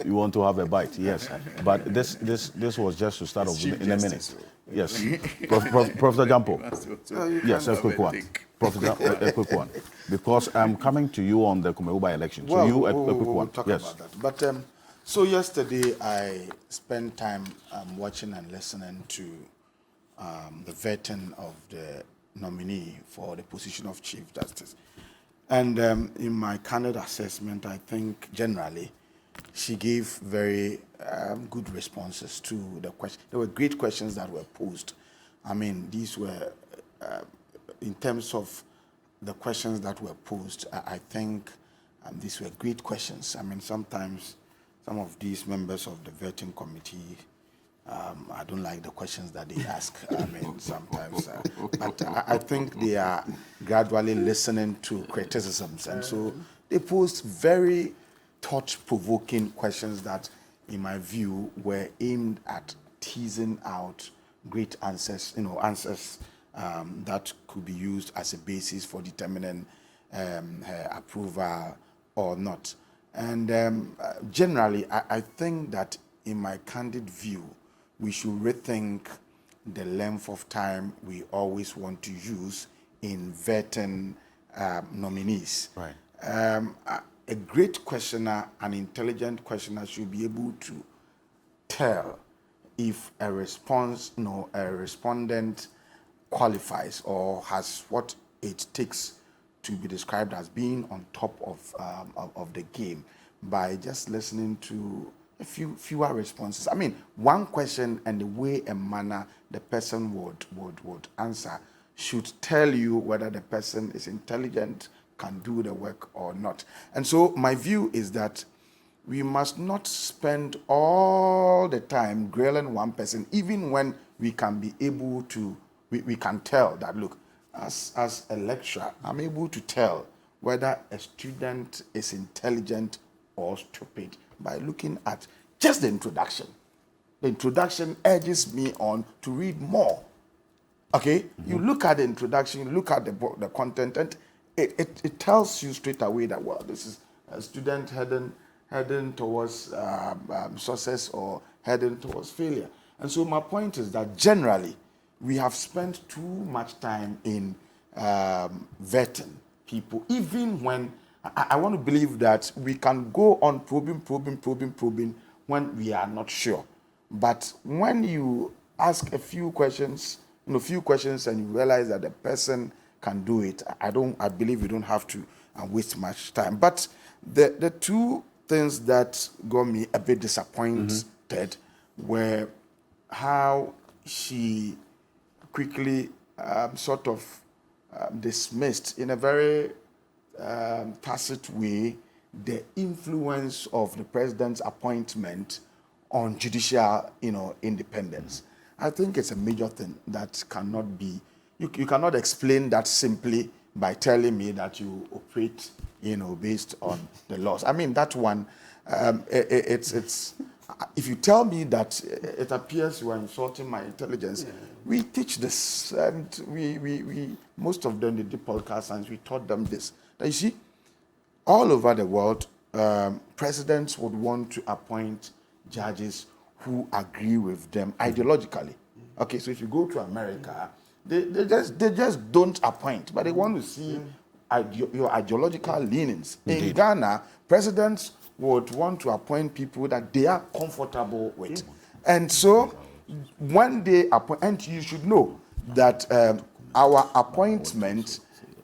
you want to have a bite, yes. But this was just to start off in a minute. Yes. Professor Jampo. Yes, a quick one. Professor, a quick one. Because I'm coming to you on the Kumawu by-election. So you, a quick one. We'll talk about that. But so yesterday I spent time watching and listening to the vetting of the nominee for the position of Chief Justice. And in my candid assessment, I think generally she gave very good responses to the question. There were great questions that were posed. I mean, these were, in terms of the questions that were posed, I think these were great questions. I mean, sometimes some of these members of the vetting committee, I don't like the questions that they ask. I mean, sometimes, but I think they are gradually listening to criticisms, and so they posed very thought-provoking questions that, in my view, were aimed at teasing out great answers. Answers that could be used as a basis for determining her approval or not. And generally, I think that, in my candid view, we should rethink the length of time we always want to use in vetting nominees. Right. A great questioner, an intelligent questioner, should be able to tell if a respondent qualifies or has what it takes to be described as being on top of the game by just listening to a fewer responses. I mean, one question and the way and manner the person would answer should tell you whether the person is intelligent, can do the work or not. And so my view is that we must not spend all the time grilling one person, even when we can be able to, we can tell that, look, as a lecturer, I'm able to tell whether a student is intelligent or stupid by looking at just the introduction. The introduction urges me on to read more. Okay? Mm-hmm. You look at the introduction, you look at the book, the content, and it tells you straight away that, well, this is a student heading towards success or heading towards failure. And so my point is that generally, we have spent too much time in vetting people, even when I want to believe that we can go on probing when we are not sure. But when you ask a few questions and you realize that the person can do it, I believe you don't have to waste much time. But the two things that got me a bit disappointed were how she quickly dismissed in a very tacit way the influence of the president's appointment on judicial, independence. I think it's a major thing that cannot be. You cannot explain that simply by telling me that you operate, based on the laws. I mean, that one, it's. If you tell me that it appears you are insulting my intelligence, we teach this, and we most of them did the podcast, and we taught them this. Now you see, all over the world, presidents would want to appoint judges who agree with them ideologically. Okay, so if you go to America, they just don't appoint, but they want to see your ideological leanings. Indeed. In Ghana, presidents would want to appoint people that they are comfortable with. And so when they appoint, and you should know that our appointment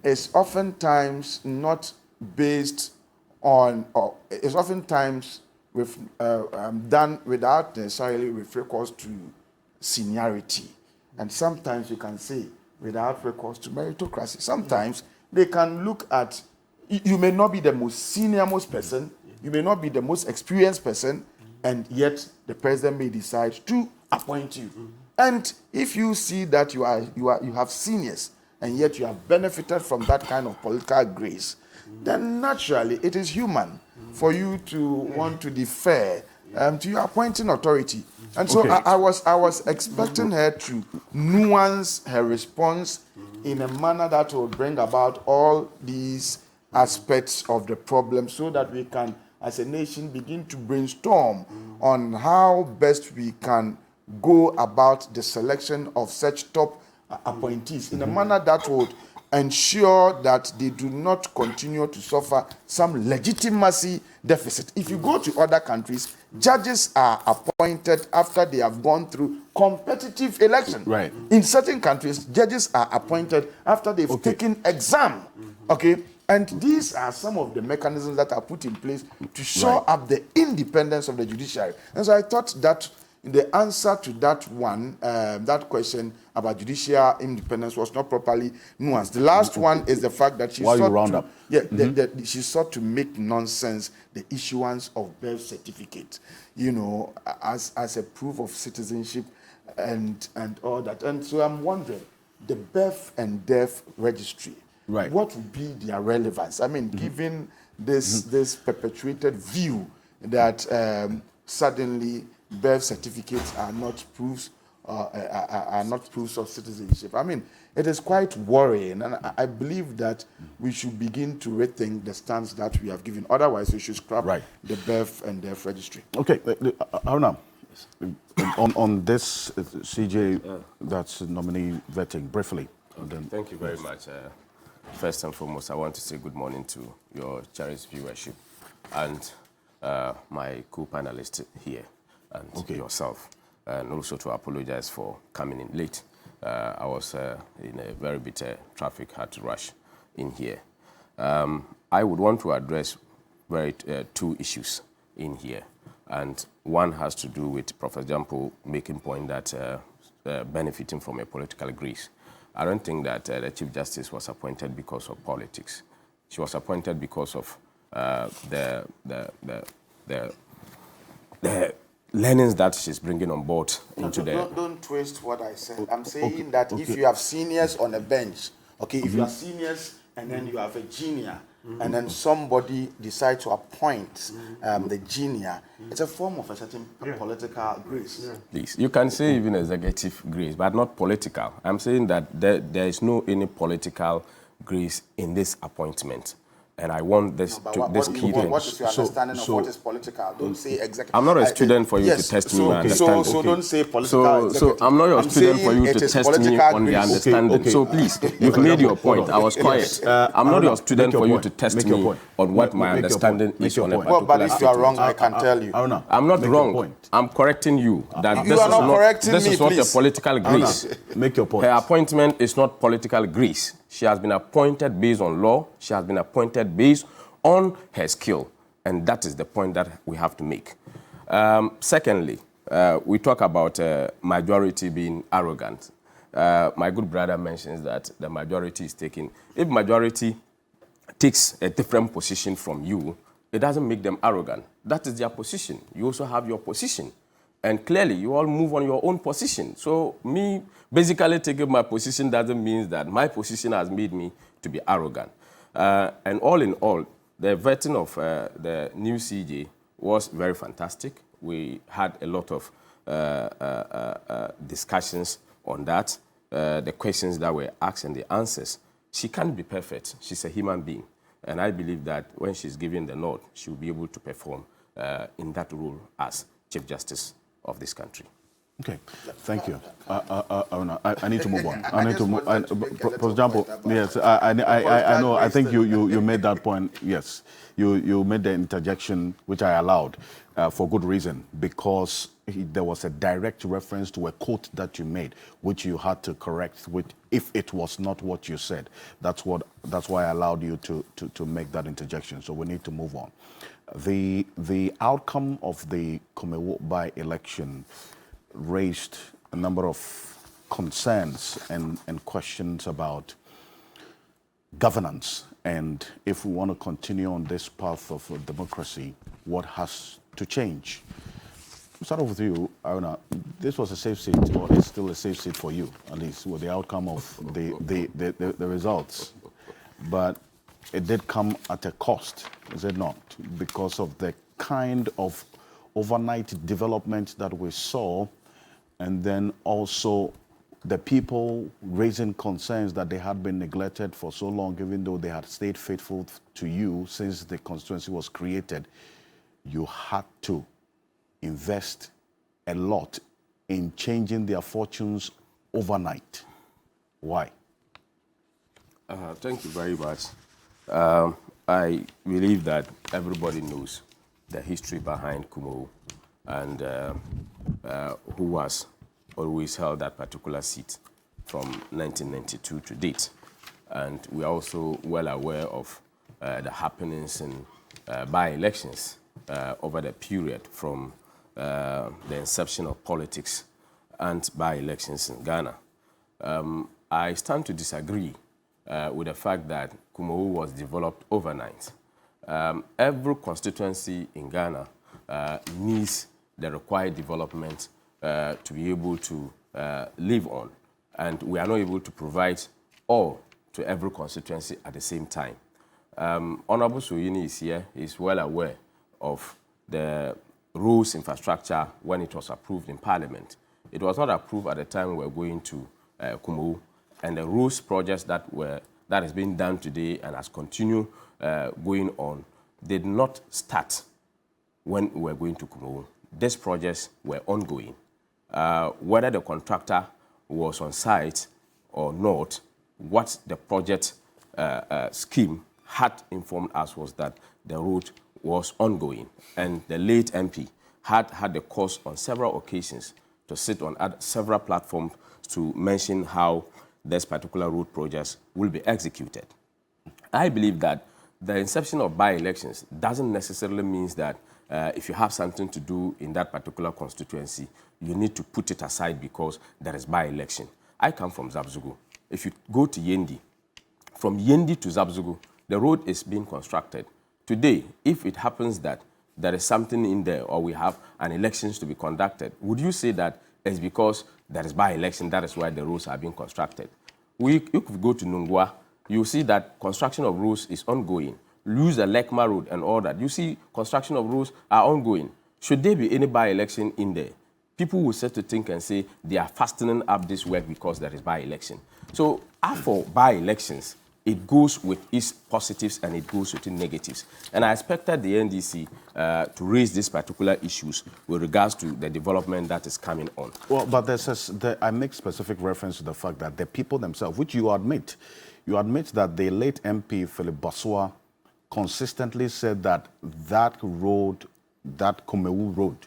is oftentimes not based on, or is oftentimes done without necessarily with recourse to seniority. And sometimes you can say without recourse to meritocracy. Sometimes they can look at, you may not be the most senior-most person, you may not be the most experienced person, and yet the president may decide to appoint you. And if you see that you have seniors, and yet you have benefited from that kind of political grace, then naturally it is human for you to want to defer to your appointing authority. And so I was expecting her to nuance her response in a manner that will bring about all these aspects of the problem so that we can as a nation begin to brainstorm on how best we can go about the selection of such top appointees in a manner that would ensure that they do not continue to suffer some legitimacy deficit. If you go to other countries, judges are appointed after they have gone through competitive election. Right. In certain countries, judges are appointed after they've taken exam. Okay. And these are some of the mechanisms that are put in place to show up the independence of the judiciary. And so I thought that the answer to that one, that question about judicial independence was not properly nuanced. The last one is the fact that she she sought to make nonsense the issuance of birth certificate, as a proof of citizenship and all that. And so I'm wondering, the birth and death registry, what would be their relevance? I mean, given this perpetuated view that suddenly birth certificates are not proofs of citizenship. I mean, it is quite worrying, and I believe that we should begin to rethink the stance that we have given. Otherwise, we should scrap the birth and death registry. Okay, Haruna, on this CJ, that's nominee vetting, briefly. Okay, thank you very much. First and foremost, I want to say good morning to your cherished viewership and my co-panelist here, and yourself, and also to apologize for coming in late. I was in a very bit traffic, had to rush in here. I would want to address two issues in here, and one has to do with Professor Jampo making point that benefiting from a political grease. I don't think that the Chief Justice was appointed because of politics. She was appointed because of the learnings that she's bringing on board into Don't twist what I said. I'm saying that if you have seniors on a bench, if you have seniors and then you have a junior, and then somebody decides to appoint the junior, it's a form of a certain political grace. Please, you can say even executive grace, but not political. I'm saying that there is no any political grace in this appointment. And I want this key thing. What is your understanding of what is political? Don't say executive. I'm not a student for you to test me on understanding. So don't say political. So I'm not your student for you to test me on the understanding. So please, you've made your point. I was quiet. I'm not your student for you to test me on what my understanding is on a particular but if you are wrong, I can tell you. I'm not wrong. I'm correcting you. That you are not correcting me, this is not a political grace. Make your point. Her appointment is not political grace. She has been appointed based on law. She has been appointed based on her skill. And that is the point that we have to make. Secondly, we talk about majority being arrogant. My good brother mentions that the majority is taking. If majority takes a different position from you, it doesn't make them arrogant. That is their position. You also have your position. And clearly, you all move on your own position. So me basically taking my position doesn't mean that my position has made me to be arrogant. And all in all, the vetting of the new CJ was very fantastic. We had a lot of discussions on that, the questions that were asked and the answers. She can't be perfect. She's a human being. And I believe that when she's given the nod, she'll be able to perform in that role as Chief Justice of this country. Okay, thank you. I need to move on. I need to move. For example, yes, I know. I think you made that point. Yes, you made the interjection, which I allowed for good reason, because there was a direct reference to a quote that you made, which you had to correct, if it was not what you said. That's why I allowed you to make that interjection. So we need to move on. The outcome of the Kumawu by-election raised a number of concerns and questions about governance. And if we want to continue on this path of democracy, what has to change? I'll start off with you, Aruna. This was a safe seat, or it's still a safe seat for you, at least, with the outcome of the results. But it did come at a cost, is it not? Because of the kind of overnight development that we saw, and then also the people raising concerns that they had been neglected for so long, even though they had stayed faithful to you since the constituency was created. you had to invest a lot in changing their fortunes overnight. Why? Thank you very much. I believe that everybody knows the history behind Kumawu and who has always held that particular seat from 1992 to date. And we are also well aware of the happenings in by-elections over the period from the inception of politics and by-elections in Ghana. I stand to disagree with the fact that Kumawu was developed overnight. Every constituency in Ghana needs the required development to be able to live on, and we are not able to provide all to every constituency at the same time. Honorable Soyini is here, is well aware of the roads infrastructure when it was approved in Parliament. It was not approved at the time we were going to Kumawu, and the roads projects that is being done today and has continued going on did not start when we were going to Kumawu. These projects were ongoing. Whether the contractor was on site or not, what the project scheme had informed us was that the road was ongoing, and the late MP had the cause on several occasions to sit on several platforms to mention how this particular road projects will be executed. I believe that the inception of by-elections doesn't necessarily mean that if you have something to do in that particular constituency, you need to put it aside because there is by-election. I come from Zabzugu. If you go to Yendi, from Yendi to Zabzugu, the road is being constructed. Today, if it happens that there is something in there or we have an elections to be conducted, would you say that it's because there is by-election, that is why the roads are being constructed? You could go to Nungwa, you see that construction of roads is ongoing. Lose the Lekma Road and all that. You see construction of roads are ongoing. Should there be any by-election in there, people will start to think and say they are fastening up this work because there is by-election. So as for by-elections, it goes with its positives and it goes with its negatives. And I expected the NDC to raise these particular issues with regards to the development that is coming on. Well, but I make specific reference to the fact that the people themselves, which you admit that the late MP, Philip Basua, consistently said that that road, that Kumawu road,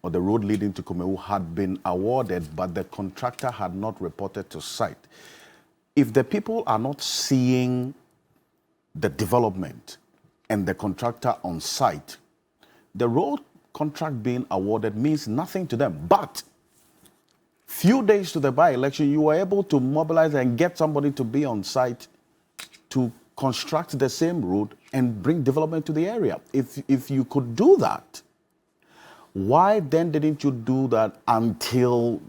or the road leading to Kumawu had been awarded, but the contractor had not reported to site. If the people are not seeing the development and the contractor on site, the road contract being awarded means nothing to them. But few days to the by-election, you were able to mobilize and get somebody to be on site to construct the same road and bring development to the area. If you could do that, why then didn't you do that until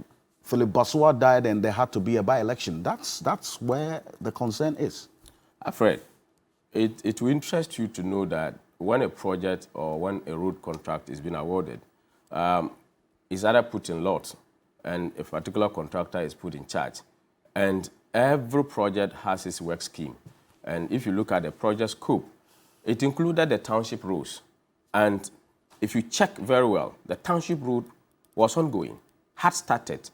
Philip Basua died and there had to be a by-election? That's where the concern is. Alfred, it will interest you to know that when a project or when a road contract is being awarded, it's either put in lot and a particular contractor is put in charge. And every project has its work scheme. And if you look at the project scope, it included the township roads. And if you check very well, the township road was ongoing, had started.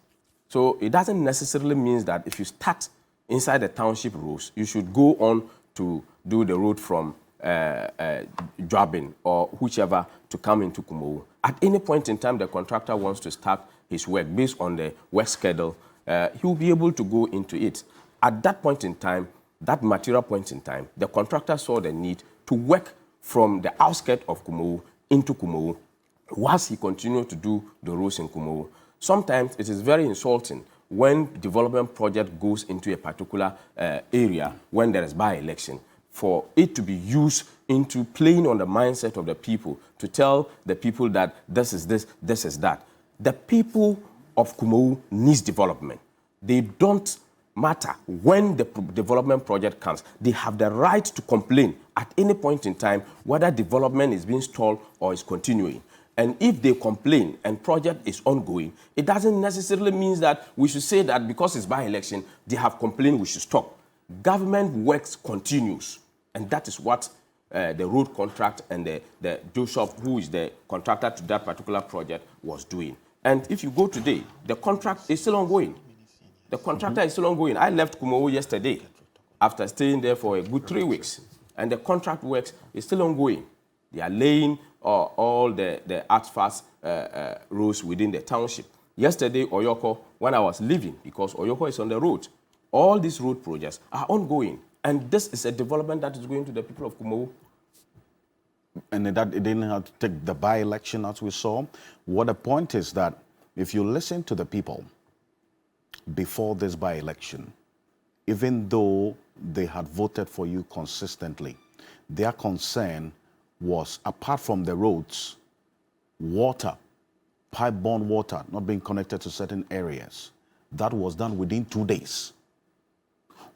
So it doesn't necessarily mean that if you start inside the township roads, you should go on to do the road from Joabin or whichever to come into Kumawu. At any point in time the contractor wants to start his work based on the work schedule, he will be able to go into it. At that point in time, that material point in time, the contractor saw the need to work from the outskirts of Kumawu into Kumawu whilst he continued to do the roads in Kumawu. Sometimes it is very insulting when development project goes into a particular area when there is by-election, for it to be used into playing on the mindset of the people, to tell the people that this is this, this is that. The people of Kumawu needs development. They don't matter when the development project comes. They have the right to complain at any point in time whether development is being stalled or is continuing. And if they complain and project is ongoing, it doesn't necessarily mean that we should say that because it's by-election, they have complained, we should stop. Government works continues, and that is what the road contract and the Joshop, who is the contractor to that particular project, was doing. And if you go today, the contract is still ongoing. The contractor is still ongoing. I left Kumawu yesterday after staying there for a good 3 weeks. And the contract works is still ongoing. They are laying all the asphalt roads within the township. Yesterday, Oyoko, when I was leaving, because Oyoko is on the road, all these road projects are ongoing. And this is a development that is going to the people of Kumawu. And that it didn't have to take the by-election as we saw. What the point is that if you listen to the people before this by-election, even though they had voted for you consistently, their concern was, apart from the roads, water, pipe-borne water not being connected to certain areas. That was done within 2 days.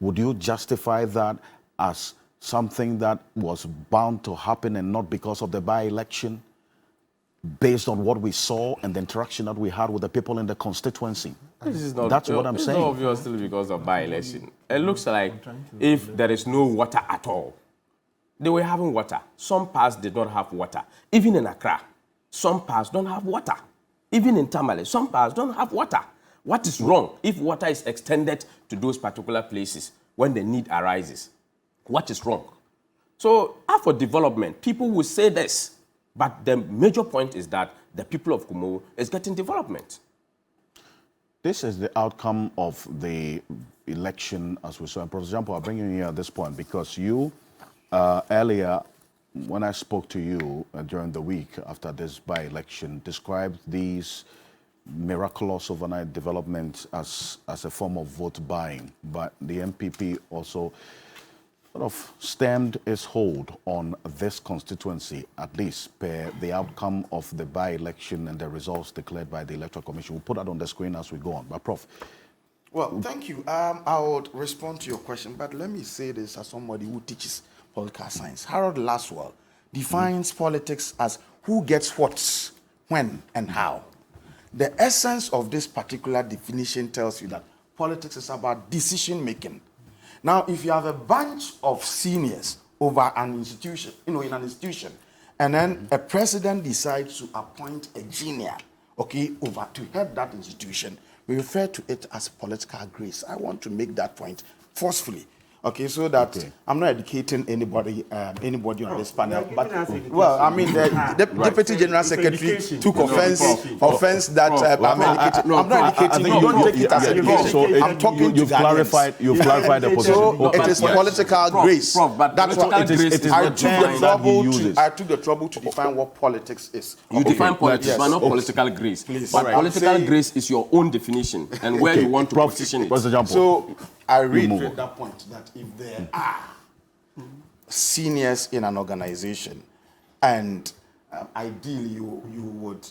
Would you justify that as something that was bound to happen and not because of the by-election, based on what we saw and the interaction that we had with the people in the constituency? This is not, That's what I'm saying. It's not obviously because of by-election. It looks like if there is no water at all, they were having water. Some parts did not have water. Even in Accra, some parts don't have water. Even in Tamale, some parts don't have water. What is wrong if water is extended to those particular places when the need arises? What is wrong? So, as for development, people will say this, but the major point is that the people of Kumawu is getting development. This is the outcome of the election, as we saw. And Professor Jampo, I'll bring you here at this point because you, earlier, when I spoke to you during the week after this by-election, described these miraculous overnight developments as a form of vote buying. But the MPP also sort of stemmed its hold on this constituency, at least per the outcome of the by-election and the results declared by the Electoral Commission. We'll put that on the screen as we go on. But Prof. Well, thank you. I would respond to your question, but let me say this as somebody who teaches political science. Harold Laswell defines politics as who gets what, when, and how. The essence of this particular definition tells you that politics is about decision-making. Now, if you have a bunch of seniors over an institution, in an institution, and then a president decides to appoint a junior, over to head that institution, we refer to it as political grace. I want to make that point forcefully. So that I'm not educating anybody on this panel. But well, I mean, the Deputy General Secretary took offense that I'm educating. I'm not educating you. Don't take it as education. I'm talking to Ghanaians. You've clarified the position. So it is political grace. That's what I took the trouble to define what politics is. You define politics, but not political grace. But political grace is your own definition and where you want to position it. So I reiterate that point that if there are seniors in an organization and ideally you would,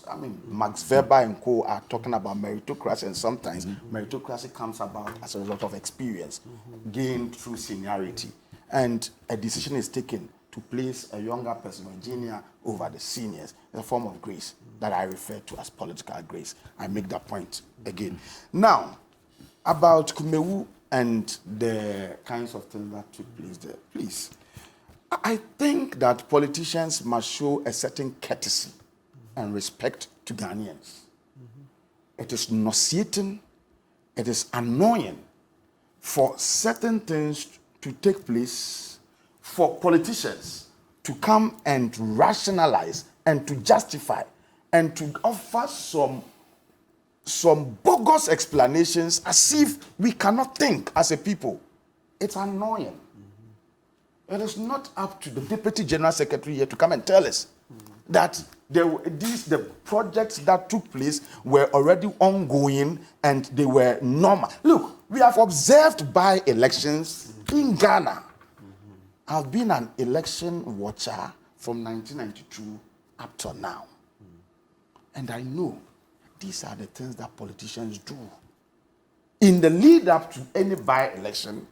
Max Weber and co are talking about meritocracy, and sometimes meritocracy comes about as a result of experience gained through seniority, and a decision is taken to place a younger person, a junior, over the seniors, a form of grace that I refer to as political grace. I make that point again. Now, about Kumawu and the kinds of things that took place there. Please, I think that politicians must show a certain courtesy and respect to Ghanaians. It is nauseating, it is annoying for certain things to take place, for politicians to come and rationalize and to justify and to offer some bogus explanations as if we cannot think as a people. It's annoying. It is not up to the Deputy General Secretary here to come and tell us that the projects that took place were already ongoing and they were normal. Look, we have observed by elections in Ghana. I've been an election watcher from 1992 up to now. And I know these are the things that politicians do. In the lead up to any by-election,